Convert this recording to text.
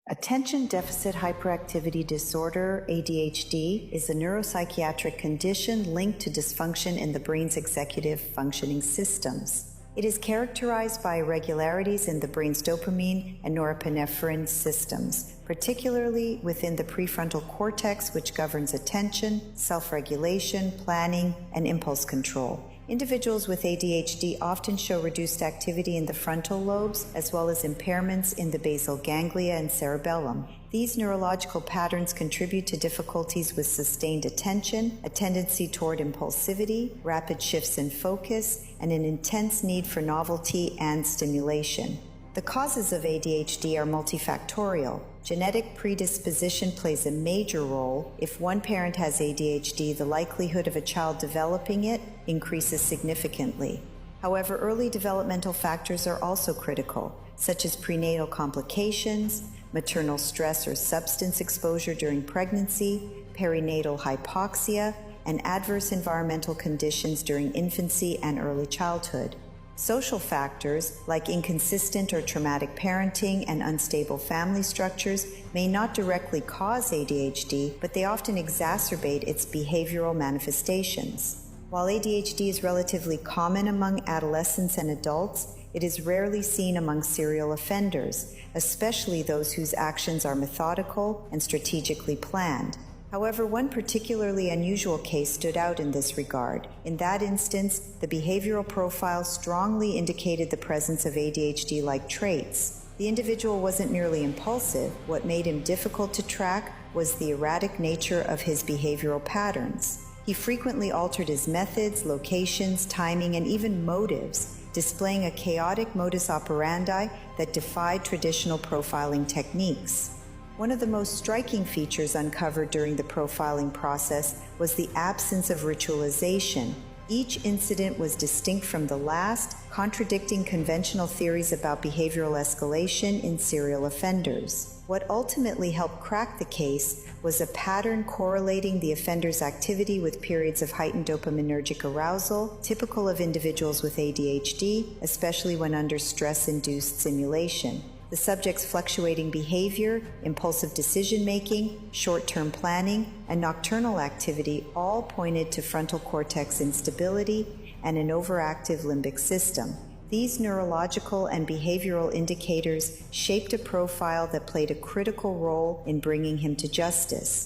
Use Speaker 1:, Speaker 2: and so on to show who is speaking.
Speaker 1: Attention Deficit Hyperactivity Disorder, ADHD, is a neuropsychiatric condition linked to dysfunction in the brain's executive functioning systems. It is characterized by irregularities in the brain's dopamine and norepinephrine systems, particularly within the prefrontal cortex, which governs attention, self-regulation, planning, and impulse control. Individuals with ADHD often show reduced activity in the frontal lobes, as well as impairments in the basal ganglia and cerebellum. These neurological patterns contribute to difficulties with sustained attention, a tendency toward impulsivity, rapid shifts in focus, and an intense need for novelty and stimulation. The causes of ADHD are multifactorial. Genetic predisposition plays a major role. If one parent has ADHD, the likelihood of a child developing it increases significantly. However, early developmental factors are also critical, such as prenatal complications, maternal stress or substance exposure during pregnancy, perinatal hypoxia, and adverse environmental conditions during infancy and early childhood. Social factors, like inconsistent or traumatic parenting and unstable family structures, may not directly cause ADHD, but they often exacerbate its behavioral manifestations. While ADHD is relatively common among adolescents and adults, it is rarely seen among serial offenders, especially those whose actions are methodical and strategically planned. However, one particularly unusual case stood out in this regard. In that instance, the behavioral profile strongly indicated the presence of ADHD-like traits. The individual wasn't merely impulsive. What made him difficult to track was the erratic nature of his behavioral patterns. He frequently altered his methods, locations, timing, and even motives, displaying a chaotic modus operandi that defied traditional profiling techniques. One of the most striking features uncovered during the profiling process was the absence of ritualization. Each incident was distinct from the last, contradicting conventional theories about behavioral escalation in serial offenders. What ultimately helped crack the case was a pattern correlating the offender's activity with periods of heightened dopaminergic arousal, typical of individuals with ADHD, especially when under stress-induced stimulation. The subject's fluctuating behavior, impulsive decision-making, short-term planning, and nocturnal activity all pointed to frontal cortex instability and an overactive limbic system. These neurological and behavioral indicators shaped a profile that played a critical role in bringing him to justice.